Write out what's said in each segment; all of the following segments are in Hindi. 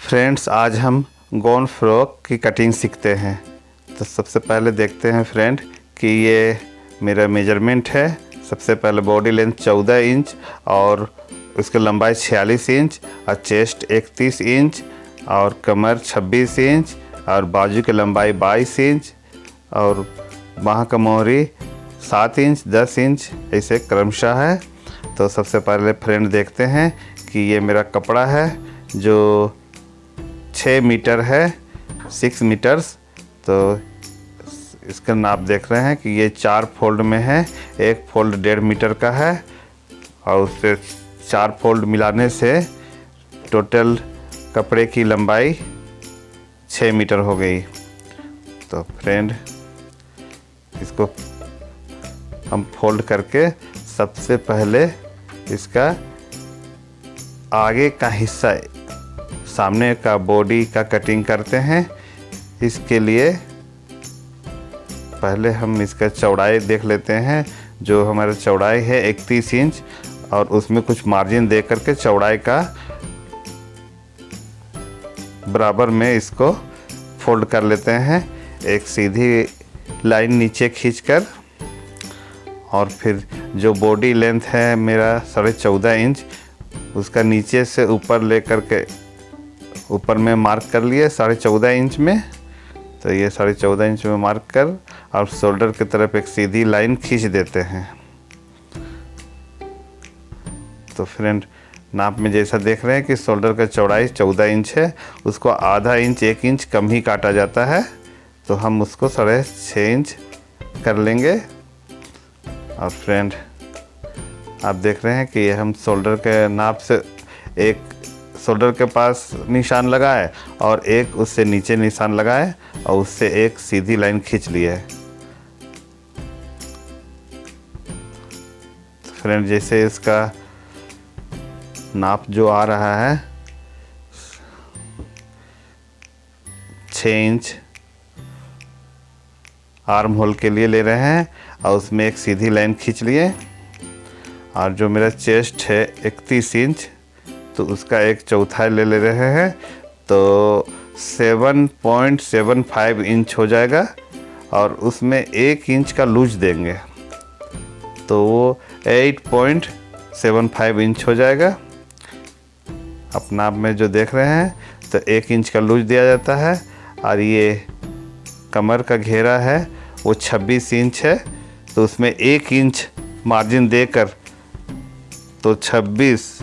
फ्रेंड्स, आज हम गाउन फ्रॉक की कटिंग सीखते हैं। तो सबसे पहले देखते हैं फ्रेंड कि ये मेरा मेजरमेंट है। सबसे पहले बॉडी लेंथ 14 इंच और उसकी लंबाई 46 इंच और चेस्ट 31 इंच और कमर 26 इंच और बाजू की लंबाई 22 इंच और बाह का मोहरी 7 इंच 10 इंच ऐसे क्रमशः है। तो सबसे पहले फ्रेंड देखते हैं कि ये मेरा कपड़ा है जो 6 मीटर है, 6 मीटर्स। तो इसका नाप देख रहे हैं कि ये 4 फोल्ड में है। एक फोल्ड 1.5 मीटर का है और उससे 4 फोल्ड मिलाने से टोटल कपड़े की लंबाई 6 मीटर हो गई। तो फ्रेंड इसको हम फोल्ड करके सबसे पहले इसका आगे का हिस्सा, सामने का बॉडी का कटिंग करते हैं। इसके लिए पहले हम इसका चौड़ाई देख लेते हैं। जो हमारा चौड़ाई है 31 इंच और उसमें कुछ मार्जिन दे करके चौड़ाई का बराबर में इसको फोल्ड कर लेते हैं। एक सीधी लाइन नीचे खींचकर और फिर जो बॉडी लेंथ है मेरा 14.5 इंच, उसका नीचे से ऊपर ले करके ऊपर में मार्क कर लिए 14.5 इंच में। तो ये 14.5 इंच में मार्क कर और शोल्डर की तरफ एक सीधी लाइन खींच देते हैं। तो फ्रेंड नाप में जैसा देख रहे हैं कि शोल्डर का चौड़ाई 14 इंच है, उसको आधा इंच 1 इंच कम ही काटा जाता है। तो हम उसको 6.5 इंच कर लेंगे। और फ्रेंड आप देख रहे हैं कि ये हम शोल्डर के नाप से एक शोल्डर के पास निशान लगाए और एक उससे नीचे निशान लगाए और उससे एक सीधी लाइन खींच ली है। फ्रेंड जैसे इसका नाप जो आ रहा है 6 इंच आर्म होल के लिए ले रहे हैं और उसमें एक सीधी लाइन खींच लिए। और जो मेरा चेस्ट है 31 इंच, तो उसका एक चौथाई ले रहे हैं। तो 7.75 इंच हो जाएगा और उसमें 1 इंच का लूज देंगे तो वो 8.75 इंच हो जाएगा। अपना आप में जो देख रहे हैं तो 1 इंच का लूज दिया जाता है। और ये कमर का घेरा है वो 26 इंच है, तो उसमें 1 इंच मार्जिन देकर तो 26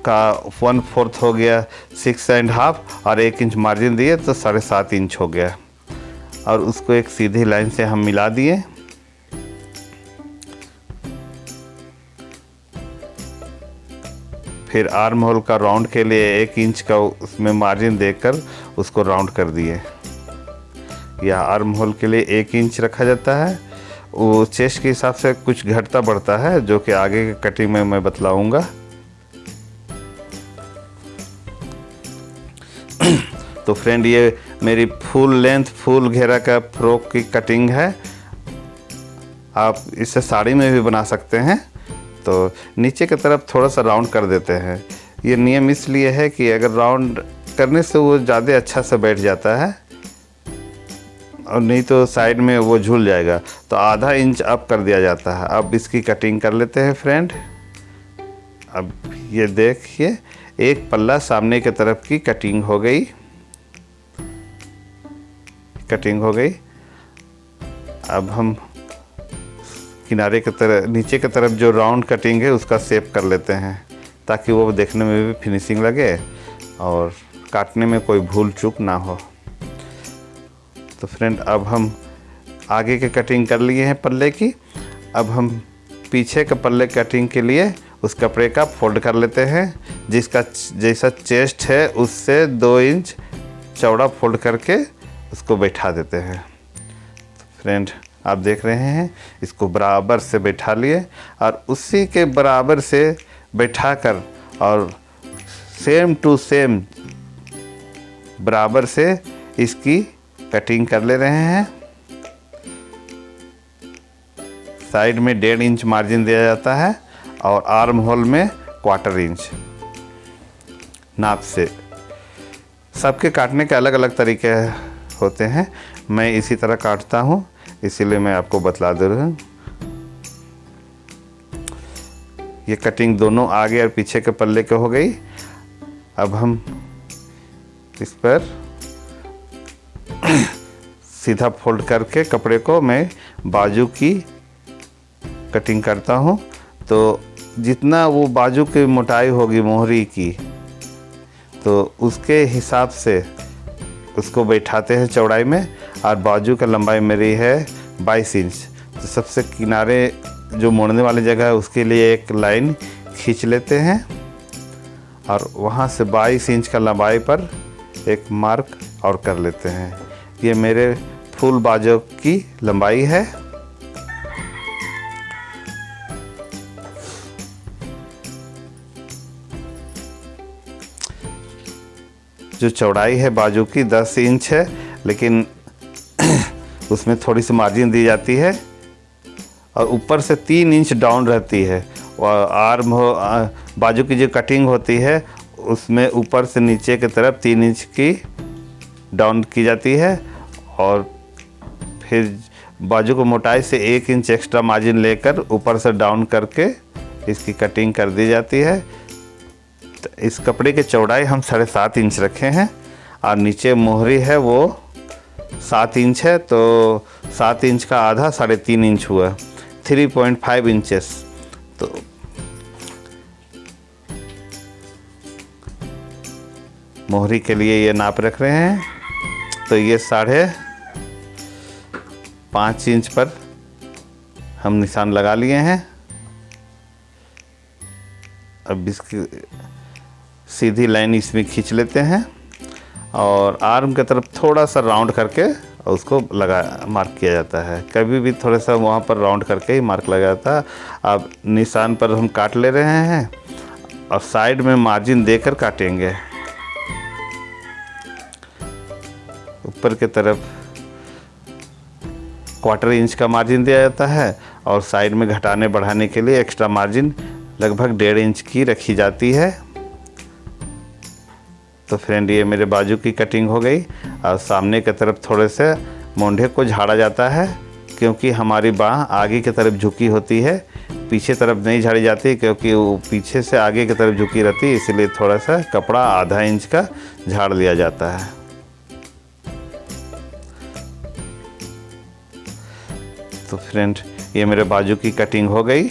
का 1/4 हो गया 6.5 और 1 इंच मार्जिन दिए तो 7.5 इंच हो गया। और उसको एक सीधी लाइन से हम मिला दिए। फिर आर्म होल का राउंड के लिए 1 इंच का उसमें मार्जिन देकर उसको राउंड कर दिए। यह आर्म होल के लिए 1 इंच रखा जाता है। वो चेस्ट के हिसाब से कुछ घटता बढ़ता है, जो कि आगे के कटिंग में मैं बतलाऊंगा। तो फ्रेंड ये मेरी फुल लेंथ फुल घेरा का फ्रॉक की कटिंग है। आप इसे साड़ी में भी बना सकते हैं। तो नीचे की तरफ थोड़ा सा राउंड कर देते हैं। ये नियम इसलिए है कि अगर राउंड करने से वो ज़्यादा अच्छा से बैठ जाता है और नहीं तो साइड में वो झूल जाएगा। तो आधा इंच अप कर दिया जाता है। अब इसकी कटिंग कर लेते हैं फ्रेंड। अब ये देखिए एक पल्ला सामने की तरफ की कटिंग हो गई। अब हम किनारे की तरफ नीचे की तरफ जो राउंड कटिंग है उसका शेप कर लेते हैं ताकि वो देखने में भी फिनिशिंग लगे और काटने में कोई भूल चूक ना हो। तो फ्रेंड अब हम आगे के कटिंग कर लिए हैं पल्ले की। अब हम पीछे के पल्ले कटिंग के लिए उस कपड़े का फोल्ड कर लेते हैं। जिसका जैसा चेस्ट है उससे 2 इंच चौड़ा फोल्ड करके उसको बैठा देते हैं। तो फ्रेंड आप देख रहे हैं इसको बराबर से बैठा लिए और उसी के बराबर से बैठा कर और सेम टू सेम बराबर से इसकी कटिंग कर ले रहे हैं। साइड में 1.5 इंच मार्जिन दिया जाता है और आर्म होल में 1/4 इंच नाप से सबके काटने के अलग अलग तरीके होते हैं, मैं इसी तरह काटता हूँ, इसीलिए मैं आपको बतला दे रहा हूँ। ये कटिंग दोनों आगे और पीछे के पल्ले के हो गई। अब हम इस पर सीधा फोल्ड करके कपड़े को मैं बाजू की कटिंग करता हूँ। तो जितना वो बाजू की मोटाई होगी मोहरी की, तो उसके हिसाब से उसको बैठाते हैं चौड़ाई में। और बाजू का लंबाई मेरी है 22 इंच। तो सबसे किनारे जो मोड़ने वाली जगह है उसके लिए एक लाइन खींच लेते हैं और वहाँ से 22 इंच का लंबाई पर एक मार्क और कर लेते हैं। ये मेरे फुल बाजू की लंबाई है। जो चौड़ाई है बाजू की 10 इंच है, लेकिन उसमें थोड़ी सी मार्जिन दी जाती है और ऊपर से 3 इंच डाउन रहती है। और आर्म हो बाजू की जो कटिंग होती है उसमें ऊपर से नीचे की तरफ 3 इंच की डाउन की जाती है और फिर बाजू को मोटाई से 1 इंच एक्स्ट्रा मार्जिन लेकर ऊपर से डाउन करके इसकी कटिंग कर दी जाती है। तो इस कपड़े की चौड़ाई हम 7.5 इंच रखे हैं और नीचे मोहरी है वो 7 इंच है, तो 7 इंच का आधा 3.5 इंच हुआ, 3.5 इंचेस। तो मोहरी के लिए ये नाप रख रहे हैं। तो ये 5.5 इंच पर हम निशान लगा लिए हैं। अब इसकी सीधी लाइन इसमें खींच लेते हैं और आर्म की तरफ थोड़ा सा राउंड करके उसको मार्क किया जाता है। कभी भी थोड़ा सा वहाँ पर राउंड करके ही मार्क लगा जाता है। अब निशान पर हम काट ले रहे हैं और साइड में मार्जिन देकर काटेंगे। ऊपर की तरफ 1/4 इंच का मार्जिन दिया जाता है और साइड में घटाने बढ़ाने के लिए एक्स्ट्रा मार्जिन लगभग 1.5 इंच की रखी जाती है। तो फ्रेंड ये मेरे बाजू की कटिंग हो गई और सामने की तरफ थोड़े से मोंढे को झाड़ा जाता है, क्योंकि हमारी बाह आगे की तरफ झुकी होती है, पीछे तरफ नहीं झाड़ी जाती, क्योंकि वो पीछे से आगे की तरफ झुकी रहती है। इसलिए थोड़ा सा कपड़ा आधा इंच का झाड़ लिया जाता है। तो फ्रेंड ये मेरे बाजू की कटिंग हो गई।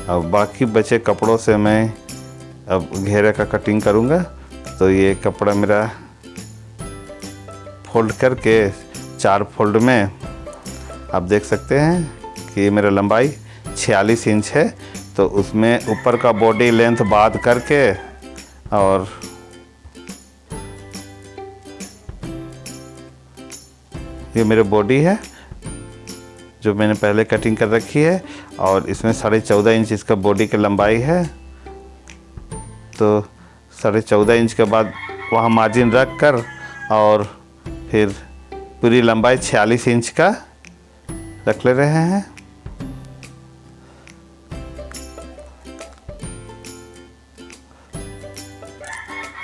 अब बाकी बचे कपड़ों से मैं अब घेरे का कटिंग करूँगा। तो ये कपड़ा मेरा फोल्ड करके 4 फोल्ड में आप देख सकते हैं कि मेरा लंबाई 46 इंच है। तो उसमें ऊपर का बॉडी लेंथ बात करके और ये मेरे बॉडी है जो मैंने पहले कटिंग कर रखी है और इसमें 14.5 इंच इसका बॉडी की लंबाई है। तो 14.5 इंच के बाद वहाँ मार्जिन रख कर और फिर पूरी लंबाई 46 इंच का रख ले रहे हैं।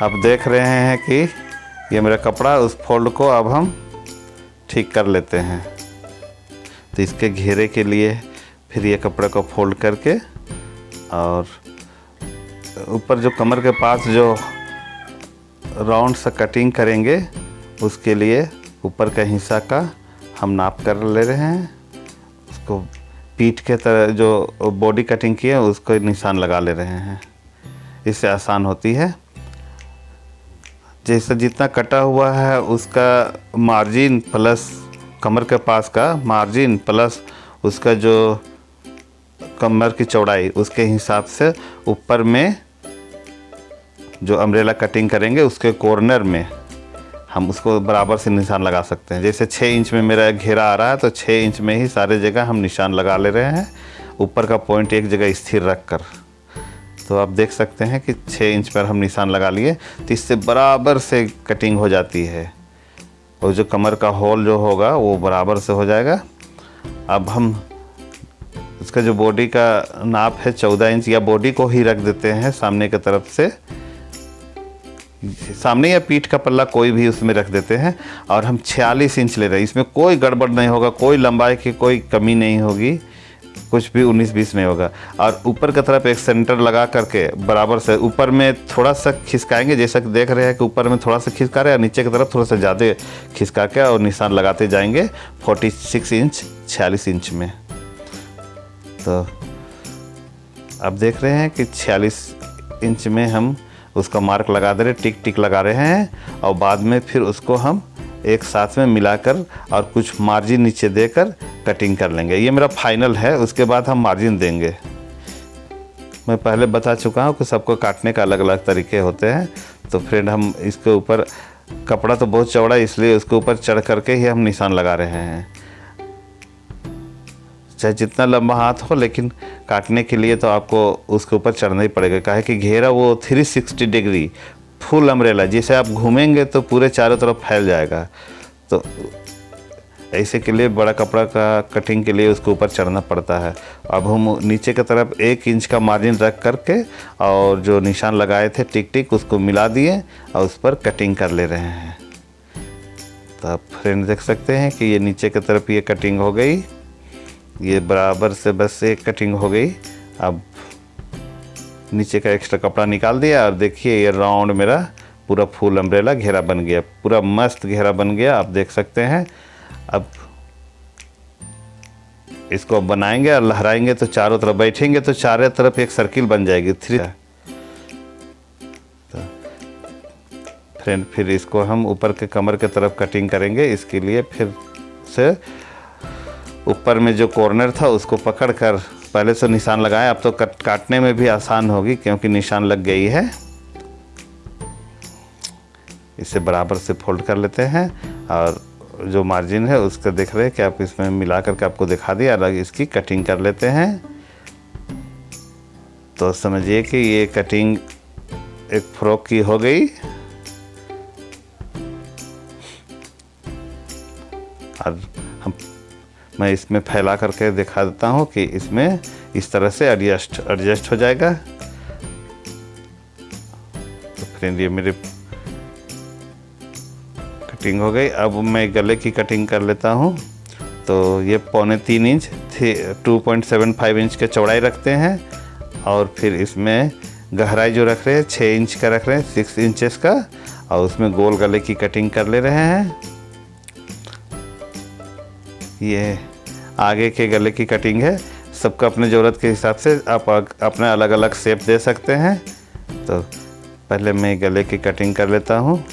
आप देख रहे हैं कि ये मेरा कपड़ा, उस फोल्ड को अब हम ठीक कर लेते हैं। तो इसके घेरे के लिए फिर ये कपड़े को फोल्ड करके और ऊपर जो कमर के पास जो राउंड सा कटिंग करेंगे उसके लिए ऊपर का हिस्सा का हम नाप कर ले रहे हैं। उसको पीठ के तरह जो बॉडी कटिंग की है उसको निशान लगा ले रहे हैं। इससे आसान होती है। जैसे जितना कटा हुआ है उसका मार्जिन प्लस कमर के पास का मार्जिन प्लस उसका जो कमर की चौड़ाई, उसके हिसाब से ऊपर में जो अम्ब्रेला कटिंग करेंगे उसके कॉर्नर में हम उसको बराबर से निशान लगा सकते हैं। जैसे 6 इंच में मेरा घेरा आ रहा है तो 6 इंच में ही सारे जगह हम निशान लगा ले रहे हैं, ऊपर का पॉइंट एक जगह स्थिर रख कर। तो आप देख सकते हैं कि 6 इंच पर हम निशान लगा लिए, तो इससे बराबर से कटिंग हो जाती है और जो कमर का होल जो होगा वो बराबर से हो जाएगा। अब हम उसका जो बॉडी का नाप है 14 इंच, या बॉडी को ही रख देते हैं सामने की तरफ से, सामने या पीठ का पल्ला कोई भी उसमें रख देते हैं। और हम 46 इंच ले रहे हैं। इसमें कोई गड़बड़ नहीं होगा, कोई लंबाई की कोई कमी नहीं होगी, कुछ भी 19-20 नहीं होगा। और ऊपर की तरफ एक सेंटर लगा करके बराबर से ऊपर में थोड़ा सा खिसकाएंगे, जैसा कि देख रहे हैं कि ऊपर में थोड़ा सा खिसका रहे हैं और नीचे की तरफ थोड़ा सा ज़्यादा खिसका के और निशान लगाते जाएंगे 46 इंच 46 इंच में। तो अब देख रहे हैं कि 46 इंच में हम उसका मार्क लगा दे रहे, टिक टिक लगा रहे हैं। और बाद में फिर उसको हम एक साथ में मिलाकर और कुछ मार्जिन नीचे देकर कटिंग कर लेंगे। ये मेरा फाइनल है, उसके बाद हम मार्जिन देंगे। मैं पहले बता चुका हूँ कि सबको काटने का अलग अलग तरीके होते हैं। तो फ्रेंड हम इसके ऊपर, कपड़ा तो बहुत चौड़ा है इसलिए उसके ऊपर चढ़ करके ही हम निशान लगा रहे हैं। चाहे जितना लंबा हाथ हो, लेकिन काटने के लिए तो आपको उसके ऊपर चढ़ना ही पड़ेगा। काहे कि घेरा वो 360 डिग्री फुल अम्ब्रेला, जैसे आप घूमेंगे तो पूरे चारों तरफ फैल जाएगा। तो ऐसे के लिए बड़ा कपड़ा का कटिंग के लिए उसके ऊपर चढ़ना पड़ता है। अब हम नीचे की तरफ 1 इंच का मार्जिन रख करके और जो निशान लगाए थे टिक टिक, उसको मिला दिए और उस पर कटिंग कर ले रहे हैं। तो आप फ्रेंड देख सकते हैं कि ये नीचे की तरफ ये कटिंग हो गई, ये बराबर से बस एक कटिंग हो गई। अब नीचे का एक्स्ट्रा कपड़ा निकाल दिया और देखिए ये राउंड मेरा पूरा फुल अम्ब्रेला घेरा बन गया, पूरा मस्त घेरा बन गया, आप देख सकते हैं। अब इसको बनाएंगे और लहराएंगे तो चारों तरफ, बैठेंगे तो चारों तरफ एक सर्किल बन जाएगी 3। तो फ्रेंड फिर इसको हम ऊपर के कमर के तरफ कटिंग करेंगे। इसके लिए फिर से ऊपर में जो कॉर्नर था उसको पकड़ कर पहले से निशान लगाएं। अब तो काटने में भी आसान होगी क्योंकि निशान लग गई है। इसे बराबर से फोल्ड कर लेते हैं और जो मार्जिन है उसका देख रहे हैं कि आप इसमें मिला करके आपको दिखा दिया, अलग इसकी कटिंग कर लेते हैं। तो समझिए कि ये कटिंग एक फ्रॉक की हो गई। और मैं इसमें फैला करके दिखा देता हूँ कि इसमें इस तरह से एडजस्ट हो जाएगा। तो फ्रेंड ये मेरी कटिंग हो गई। अब मैं गले की कटिंग कर लेता हूँ। तो ये 3.25 इंच 2.75 इंच के चौड़ाई रखते हैं और फिर इसमें गहराई जो रख रहे हैं 6 इंच का रख रहे हैं, 6 इंचेस का, और उसमें गोल गले की कटिंग कर ले रहे हैं। ये आगे के गले की कटिंग है, सबका अपने ज़रूरत के हिसाब से आप अपना अलग अलग शेप दे सकते हैं। तो पहले मैं गले की कटिंग कर लेता हूँ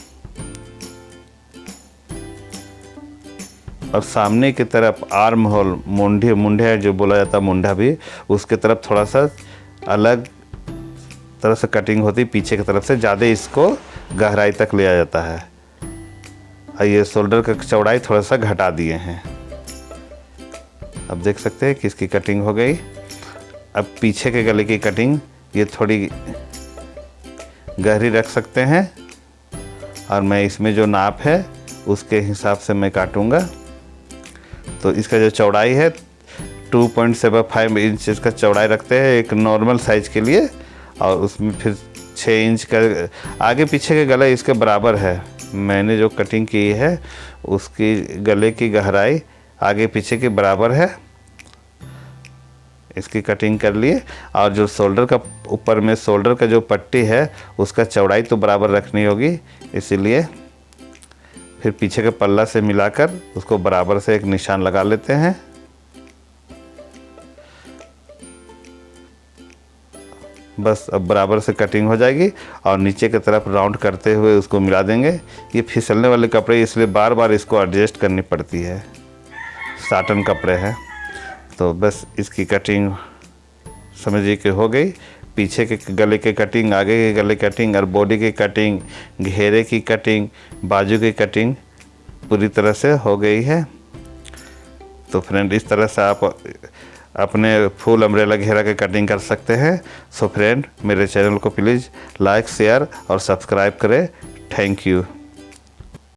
और सामने की तरफ आर्म होल, मुंडे जो बोला जाता है मुंडा भी, उसके तरफ थोड़ा सा अलग तरह से कटिंग होती, पीछे की तरफ से ज़्यादा इसको गहराई तक लिया जाता है। और ये शोल्डर का चौड़ाई थोड़ा सा घटा दिए हैं। अब देख सकते हैं कि इसकी कटिंग हो गई। अब पीछे के गले की कटिंग ये थोड़ी गहरी रख सकते हैं और मैं इसमें जो नाप है उसके हिसाब से मैं काटूंगा। तो इसका जो चौड़ाई है 2.75 इंच इसका चौड़ाई रखते हैं एक नॉर्मल साइज के लिए, और उसमें फिर 6 इंच का आगे पीछे के गला इसके बराबर है। मैंने जो कटिंग की है उसकी गले की गहराई आगे पीछे के बराबर है। इसकी कटिंग कर लिए और जो शोल्डर का ऊपर में शोल्डर का जो पट्टी है उसका चौड़ाई तो बराबर रखनी होगी, इसीलिए फिर पीछे के पल्ला से मिलाकर उसको बराबर से एक निशान लगा लेते हैं। बस अब बराबर से कटिंग हो जाएगी और नीचे की तरफ राउंड करते हुए उसको मिला देंगे। ये फिसलने वाले कपड़े इसलिए बार बार इसको एडजस्ट करनी पड़ती है, साटन कपड़े हैं। तो बस इसकी कटिंग समझिए कि हो गई। पीछे के गले की कटिंग, आगे के गले कटिंग और बॉडी की कटिंग, घेरे की कटिंग, बाजू की कटिंग पूरी तरह से हो गई है। तो फ्रेंड इस तरह से आप अपने फुल अम्ब्रेला घेरा के कटिंग कर सकते हैं। सो फ्रेंड मेरे चैनल को प्लीज़ लाइक, शेयर और सब्सक्राइब करें। Thank you.